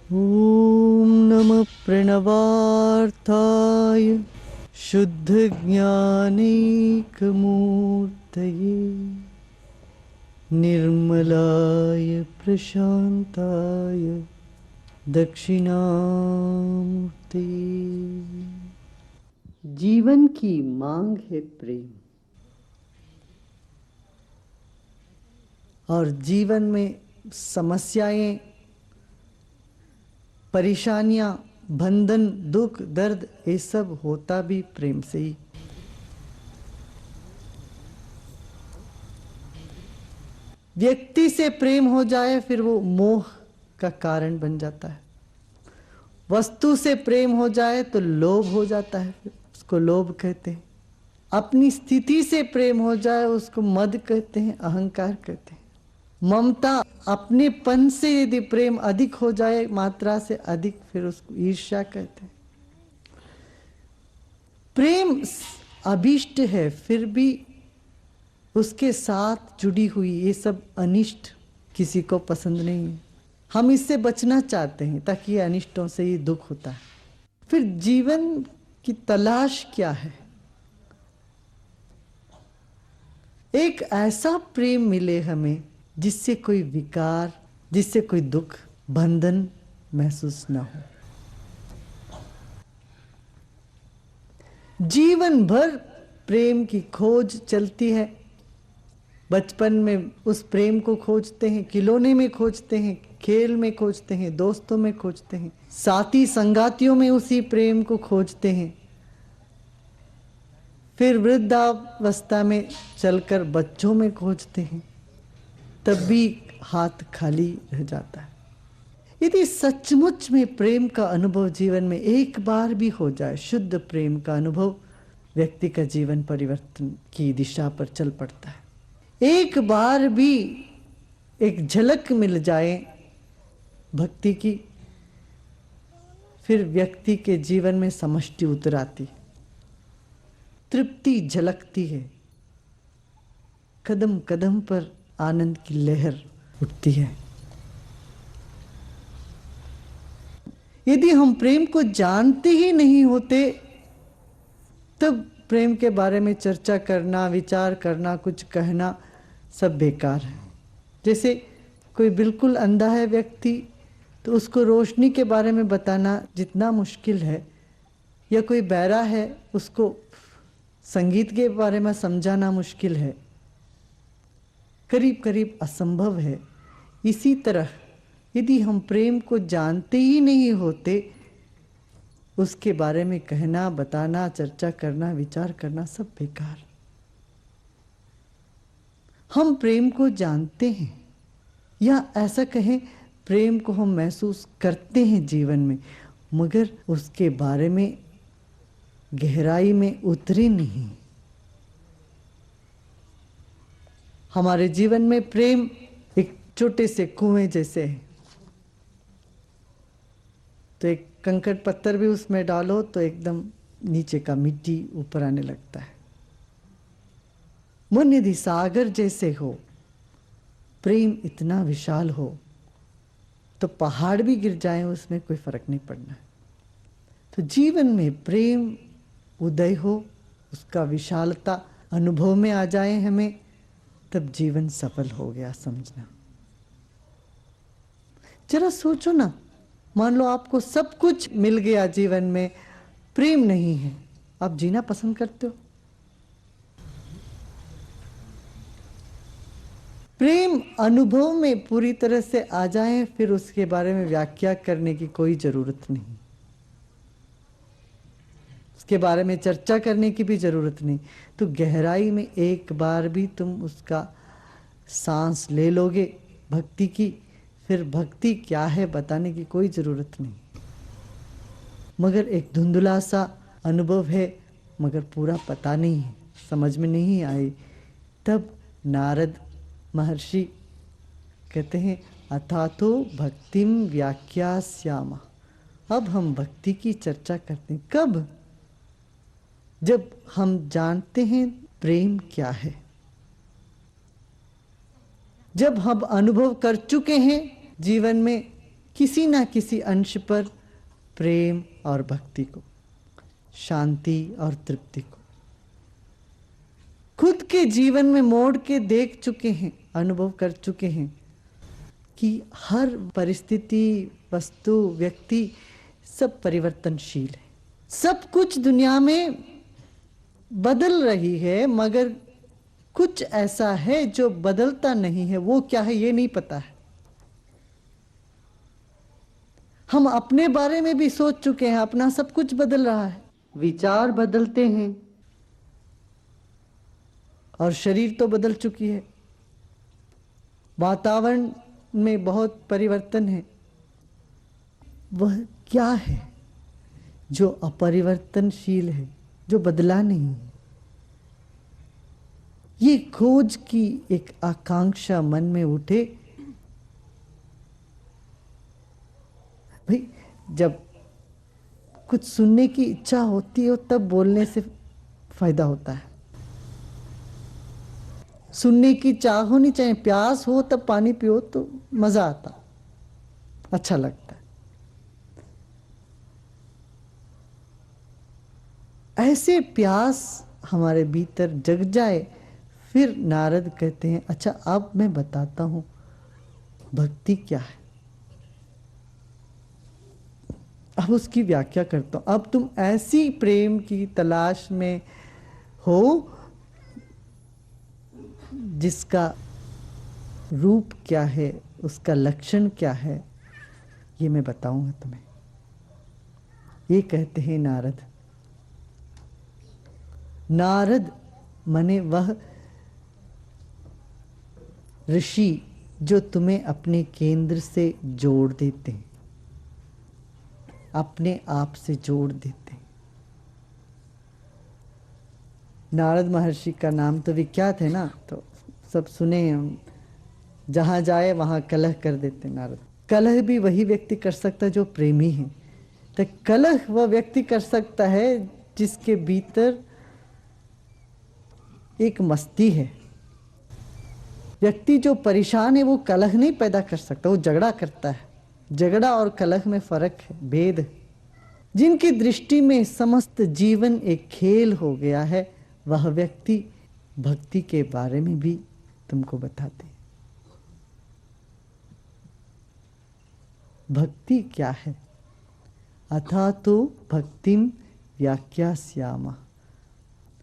ॐ नमः प्रणवार्थाय शुद्धज्ञानैकमूर्तये निर्मलाय प्रशान्ताय दक्षिणामूर्तये। जीवन की मांग है प्रेम, और जीवन में समस्याएं, परेशानियां, बंधन, दुख, दर्द, ये सब होता भी प्रेम से ही। व्यक्ति से प्रेम हो जाए फिर वो मोह का कारण बन जाता है। वस्तु से प्रेम हो जाए तो लोभ हो जाता है, फिर उसको लोभ कहते हैं। अपनी स्थिति से प्रेम हो जाए उसको मद कहते हैं, अहंकार कहते हैं। ममता, अपनेपन से यदि प्रेम अधिक हो जाए, मात्रा से अधिक, फिर उसको ईर्ष्या कहते हैं। प्रेम अभिष्ट है, फिर भी उसके साथ जुड़ी हुई ये सब अनिष्ट किसी को पसंद नहीं है। हम इससे बचना चाहते हैं ताकि ये अनिष्टों से ही दुख होता है। फिर जीवन की तलाश क्या है? एक ऐसा प्रेम मिले हमें जिससे कोई विकार, जिससे कोई दुख, बंधन महसूस न हो। जीवन भर प्रेम की खोज चलती है। बचपन में उस प्रेम को खोजते हैं, खिलौने में खोजते हैं, खेल में खोजते हैं, दोस्तों में खोजते हैं, साथी संगातियों में उसी प्रेम को खोजते हैं। फिर वृद्धावस्था में चलकर बच्चों में खोजते हैं, तब भी हाथ खाली रह जाता है। यदि सचमुच में प्रेम का अनुभव जीवन में एक बार भी हो जाए, शुद्ध प्रेम का अनुभव, व्यक्ति का जीवन परिवर्तन की दिशा पर चल पड़ता है। एक बार भी एक झलक मिल जाए भक्ति की, फिर व्यक्ति के जीवन में समष्टि उतर आती, तृप्ति झलकती है, कदम कदम पर आनंद की लहर उठती है। यदि हम प्रेम को जानते ही नहीं होते, तब प्रेम के बारे में चर्चा करना, विचार करना, कुछ कहना सब बेकार है। जैसे कोई बिल्कुल अंधा है व्यक्ति, तो उसको रोशनी के बारे में बताना जितना मुश्किल है, या कोई बहरा है उसको संगीत के बारे में समझाना मुश्किल है, करीब करीब असंभव है। इसी तरह यदि हम प्रेम को जानते ही नहीं होते, उसके बारे में कहना, बताना, चर्चा करना, विचार करना सब बेकार। हम प्रेम को जानते हैं, या ऐसा कहें प्रेम को हम महसूस करते हैं जीवन में, मगर उसके बारे में गहराई में उतरे नहीं। हमारे जीवन में प्रेम एक छोटे से कुएं जैसे है। तो एक कंकड़ पत्थर भी उसमें डालो तो एकदम नीचे का मिट्टी ऊपर आने लगता है। मन यदि सागर जैसे हो, प्रेम इतना विशाल हो, तो पहाड़ भी गिर जाए उसमें कोई फर्क नहीं पड़ना। तो जीवन में प्रेम उदय हो, उसका विशालता अनुभव में आ जाए हमें, तब जीवन सफल हो गया समझना। जरा सोचो ना, मान लो आपको सब कुछ मिल गया जीवन में, प्रेम नहीं है, आप जीना पसंद करते हो? प्रेम अनुभव में पूरी तरह से आ जाए, फिर उसके बारे में व्याख्या करने की कोई जरूरत नहीं, उसके बारे में चर्चा करने की भी जरूरत नहीं। तो गहराई में एक बार भी तुम उसका सांस ले लोगे भक्ति की, फिर भक्ति क्या है बताने की कोई जरूरत नहीं। मगर एक धुंधला सा अनुभव है, मगर पूरा पता नहीं है, समझ में नहीं आई, तब नारद महर्षि कहते हैं अथातो भक्तिम व्याख्यास्यामः। अब हम भक्ति की चर्चा करते हैं। कब? जब हम जानते हैं प्रेम क्या है, जब हम अनुभव कर चुके हैं जीवन में किसी ना किसी अंश पर प्रेम और भक्ति को, शांति और तृप्ति को खुद के जीवन में मोड़ के देख चुके हैं, अनुभव कर चुके हैं कि हर परिस्थिति, वस्तु, व्यक्ति सब परिवर्तनशील है। सब कुछ दुनिया में बदल रही है, मगर कुछ ऐसा है जो बदलता नहीं है। वो क्या है ये नहीं पता है। हम अपने बारे में भी सोच चुके हैं, अपना सब कुछ बदल रहा है। विचार बदलते हैं और शरीर तो बदल चुकी है। वातावरण में बहुत परिवर्तन है। वह क्या है जो अपरिवर्तनशील है, जो बदला नहीं है? ये खोज की एक आकांक्षा मन में उठे। भाई, जब कुछ सुनने की इच्छा होती हो तब बोलने से फायदा होता है। सुनने की चाह होनी चाहिए, प्यास हो तब पानी पियो तो मजा आता, अच्छा लगता है। ऐसे प्यास हमारे भीतर जग जाए, फिर नारद कहते हैं अच्छा अब मैं बताता हूं भक्ति क्या है। अब उसकी व्याख्या करता हूं। अब तुम ऐसी प्रेम की तलाश में हो जिसका रूप क्या है, उसका लक्षण क्या है, ये मैं बताऊंगा तुम्हें। ये कहते हैं नारद। नारद माने वह ऋषि जो तुम्हें अपने केंद्र से जोड़ देते हैं, अपने आप से जोड़ देते हैं। नारद महर्षि का नाम तो विख्यात है ना, तो सब सुने हम। जहाँ जाए वहाँ कलह कर देते नारद। कलह भी वही व्यक्ति कर सकता है जो प्रेमी है। तो कलह वह व्यक्ति कर सकता है जिसके भीतर एक मस्ती है। व्यक्ति जो परेशान है वो कलह नहीं पैदा कर सकता, वो झगड़ा करता है। झगड़ा और कलह में फर्क है, भेद है। जिनकी दृष्टि में समस्त जीवन एक खेल हो गया है, वह व्यक्ति भक्ति के बारे में भी तुमको बताते हैं। भक्ति क्या है? अथा तो भक्तिम व्याख्यास्यामः।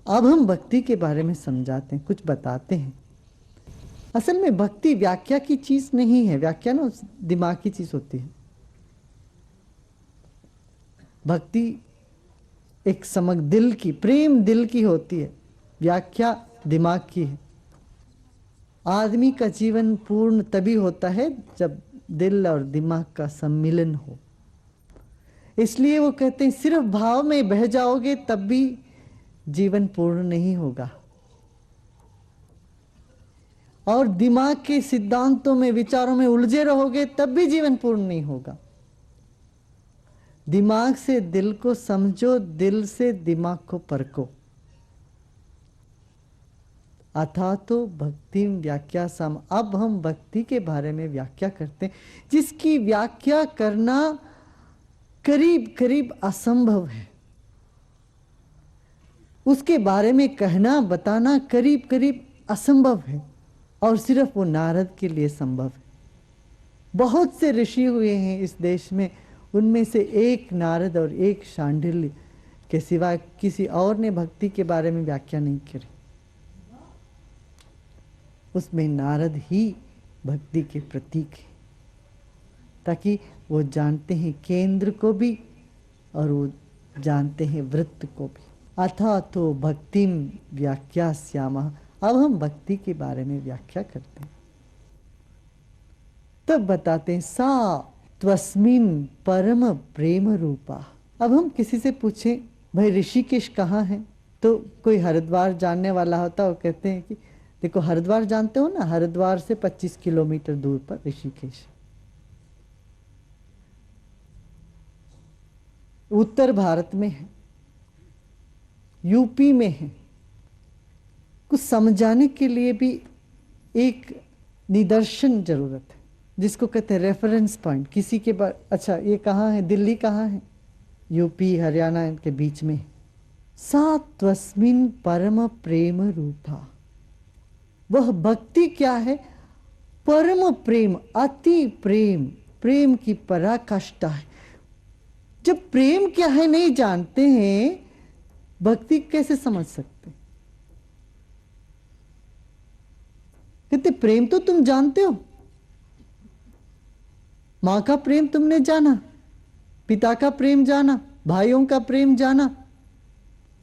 अब हम भक्ति के बारे में समझाते हैं, कुछ बताते हैं। असल में भक्ति व्याख्या की चीज नहीं है। व्याख्या ना दिमाग की चीज होती है। भक्ति एक समग्र दिल की, प्रेम दिल की होती है। व्याख्या दिमाग की है। आदमी का जीवन पूर्ण तभी होता है जब दिल और दिमाग का सम्मिलन हो। इसलिए वो कहते हैं सिर्फ भाव में बह जाओगे तब भी जीवन पूर्ण नहीं होगा, और दिमाग के सिद्धांतों में, विचारों में उलझे रहोगे तब भी जीवन पूर्ण नहीं होगा। दिमाग से दिल को समझो, दिल से दिमाग को परखो। अथा तो भक्ति व्याख्या सम। अब हम भक्ति के बारे में व्याख्या करते हैं, जिसकी व्याख्या करना करीब करीब असंभव है। उसके बारे में कहना, बताना करीब करीब असंभव है, और सिर्फ वो नारद के लिए संभव है। बहुत से ऋषि हुए हैं इस देश में, उनमें से एक नारद और एक शांडिल्य के सिवा किसी और ने भक्ति के बारे में व्याख्या नहीं करी। उसमें नारद ही भक्ति के प्रतीक है, ताकि वो जानते हैं केंद्र को भी और वो जानते हैं वृत्त को भी। अथा तो भक्तिम व्याख्यास्यामः। अब हम भक्ति के बारे में व्याख्या करते हैं। तब बताते हैं सा त्वस्मिन् परम प्रेम रूपा। अब हम किसी से पूछें भाई ऋषिकेश कहाँ है, तो कोई हरिद्वार जानने वाला होता है, वो कहते हैं कि देखो हरिद्वार जानते हो ना, हरिद्वार से 25 किलोमीटर दूर पर ऋषिकेश, उत्तर भारत में है, यूपी में है। कुछ समझाने के लिए भी एक निदर्शन जरूरत है। जिसको कहते हैं रेफरेंस पॉइंट। किसी के पास, अच्छा ये कहाँ है, दिल्ली कहाँ है, यूपी हरियाणा इनके बीच में। सा त्वस्मिन् परम प्रेम रूपा, वह भक्ति क्या है, परम प्रेम, अति प्रेम, प्रेम की पराकाष्ठा है। जब प्रेम क्या है नहीं जानते हैं, भक्ति कैसे समझ सकते। कहते प्रेम तो तुम जानते हो, मां का प्रेम तुमने जाना, पिता का प्रेम जाना, भाइयों का प्रेम जाना,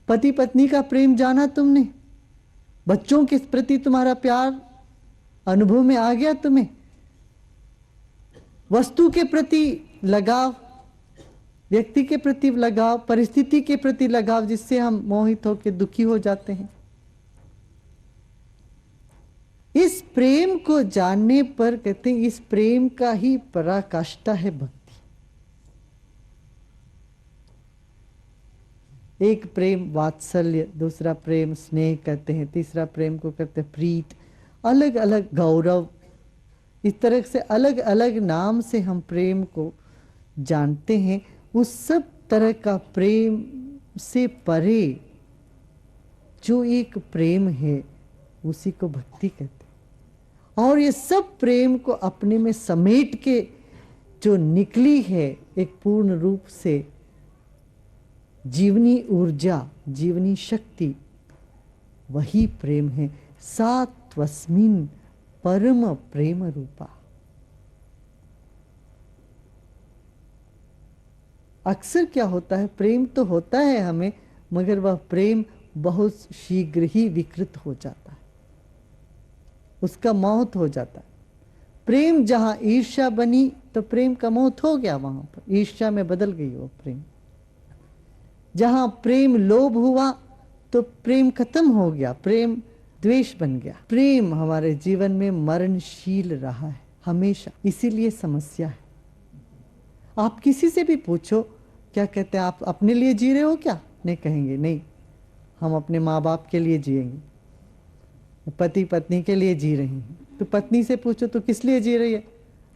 पति पत्नी का प्रेम जाना तुमने, बच्चों के प्रति तुम्हारा प्यार अनुभव में आ गया तुम्हें, वस्तु के प्रति लगाव, व्यक्ति के प्रति लगाव, परिस्थिति के प्रति लगाव, जिससे हम मोहित होकर दुखी हो जाते हैं। इस प्रेम को जानने पर कहते हैं इस प्रेम का ही पराकाष्ठा है भक्ति। एक प्रेम वात्सल्य, दूसरा प्रेम स्नेह कहते हैं, तीसरा प्रेम को कहते हैं प्रीत, अलग अलग गौरव, इस तरह से अलग अलग नाम से हम प्रेम को जानते हैं। उस सब तरह का प्रेम से परे जो एक प्रेम है उसी को भक्ति कहते हैं। और ये सब प्रेम को अपने में समेट के जो निकली है एक पूर्ण रूप से जीवनी ऊर्जा, जीवनी शक्ति, वही प्रेम है। सा त्वस्मिन् परम प्रेम रूपा। अक्सर क्या होता है, प्रेम तो होता है हमें, मगर वह प्रेम बहुत शीघ्र ही विकृत हो जाता है, उसका मौत हो जाता है। प्रेम जहां ईर्ष्या बनी तो प्रेम का मौत हो गया, वहां पर ईर्ष्या में बदल गई वो प्रेम। जहां प्रेम लोभ हुआ तो प्रेम खत्म हो गया, प्रेम द्वेष बन गया। प्रेम हमारे जीवन में मरणशील रहा है हमेशा, इसीलिए समस्या है। आप किसी से भी पूछो, क्या कहते हैं, आप अपने लिए जी रहे हो क्या, नहीं कहेंगे, नहीं हम अपने माँ बाप के लिए जिएंगे, पति पत्नी के लिए जी रही हैं। तो पत्नी से पूछो तो किस लिए जी रही है,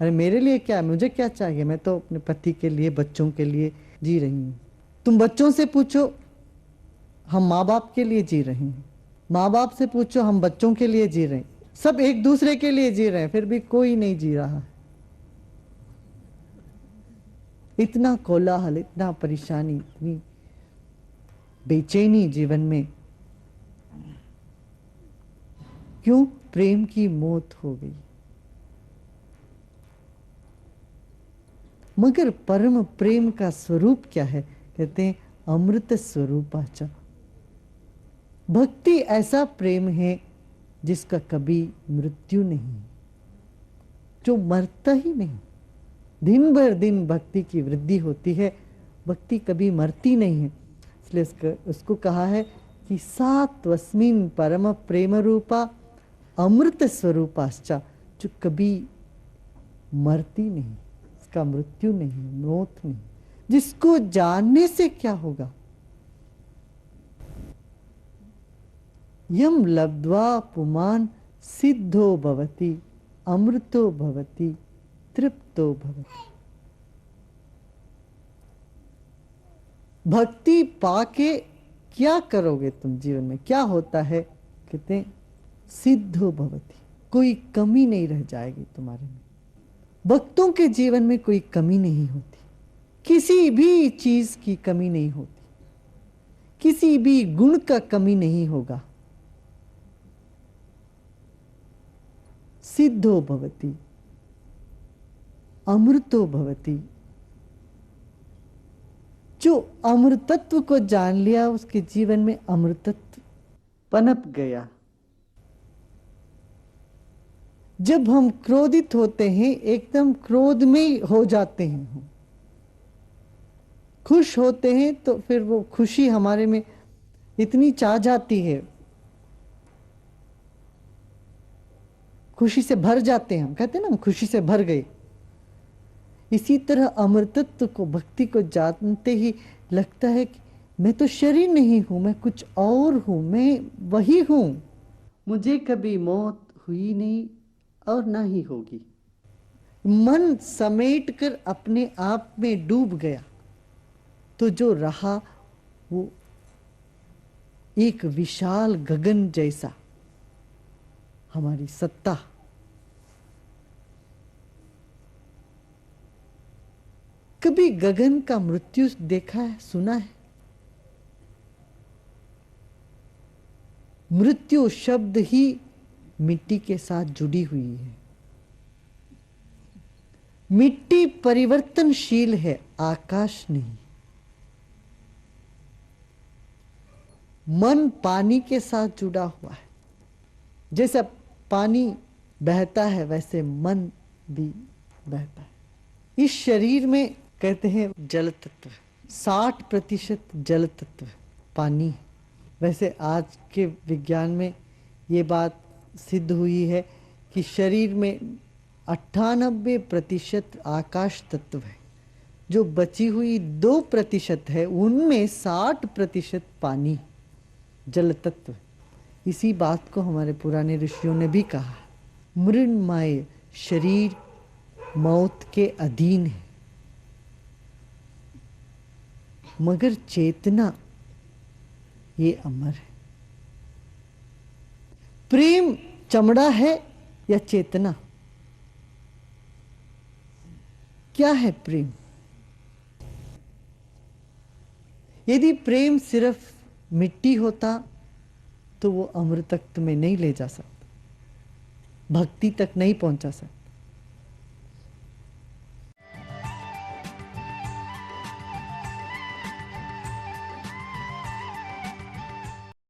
अरे मेरे लिए क्या, मुझे क्या चाहिए, मैं तो अपने पति के लिए, बच्चों के लिए जी रही हूँ। तुम बच्चों से पूछो, हम माँ बाप के लिए जी रहे हैं। माँ बाप से पूछो, हम बच्चों के लिए जी रहे हैं। सब एक दूसरे के लिए जी रहे हैं, फिर भी कोई नहीं जी रहा है। इतना कोलाहल, इतना परेशानी, इतनी बेचैनी जीवन में, क्यों? प्रेम की मौत हो गई। मगर परम प्रेम का स्वरूप क्या है? कहते हैं अमृत स्वरूपाचा। भक्ति ऐसा प्रेम है जिसका कभी मृत्यु नहीं, जो मरता ही नहीं। दिन भर दिन भक्ति की वृद्धि होती है, भक्ति कभी मरती नहीं है। इसलिए उसको कहा है कि सा त्वस्मिन् परम प्रेम रूपा अमृत स्वरूपाश्चा, जो कभी मरती नहीं, इसका मृत्यु नहीं, मौत नहीं। जिसको जानने से क्या होगा? यम लब्ध्वा पुमान् सिद्धो भवति अमृतो भवति तृप्तो भवति। भक्ति पाके क्या करोगे तुम जीवन में? क्या होता है? कहते हैं सिद्धो भवति, कोई कमी नहीं रह जाएगी तुम्हारे में। भक्तों के जीवन में कोई कमी नहीं होती, किसी भी चीज की कमी नहीं होती, किसी भी गुण का कमी नहीं होगा। सिद्धो भवति अमृतो भवति। जो अमृतत्व को जान लिया उसके जीवन में अमृतत्व पनप गया। जब हम क्रोधित होते हैं एकदम क्रोध में हो जाते हैं, हम खुश होते हैं तो फिर वो खुशी हमारे में इतनी चाह जाती है, खुशी से भर जाते हैं। हम कहते हैं ना, हम खुशी से भर गए। इसी तरह अमृतत्व को, भक्ति को जानते ही लगता है कि मैं तो शरीर नहीं हूं, मैं कुछ और हूं, मैं वही हूं। मुझे कभी मौत हुई नहीं और ना ही होगी। मन समेट कर अपने आप में डूब गया तो जो रहा वो एक विशाल गगन जैसा हमारी सत्ता। कभी गगन का मृत्यु देखा है, सुना है? मृत्यु शब्द ही मिट्टी के साथ जुड़ी हुई है। मिट्टी परिवर्तनशील है, आकाश नहीं। मन पानी के साथ जुड़ा हुआ है। जैसा पानी बहता है वैसे मन भी बहता है। इस शरीर में कहते हैं जल तत्व 60% जल तत्व पानी है। वैसे आज के विज्ञान में ये बात सिद्ध हुई है कि शरीर में 98% आकाश तत्व है। जो बची हुई 2% है उनमें 60% पानी जल तत्व। इसी बात को हमारे पुराने ऋषियों ने भी कहा। मृण्मय शरीर मौत के अधीन है, मगर चेतना ये अमर है। प्रेम चमड़ा है या चेतना? क्या है प्रेम? यदि प्रेम सिर्फ मिट्टी होता तो वो अमृतत्व में नहीं ले जा सकता, भक्ति तक नहीं पहुंचा सकता।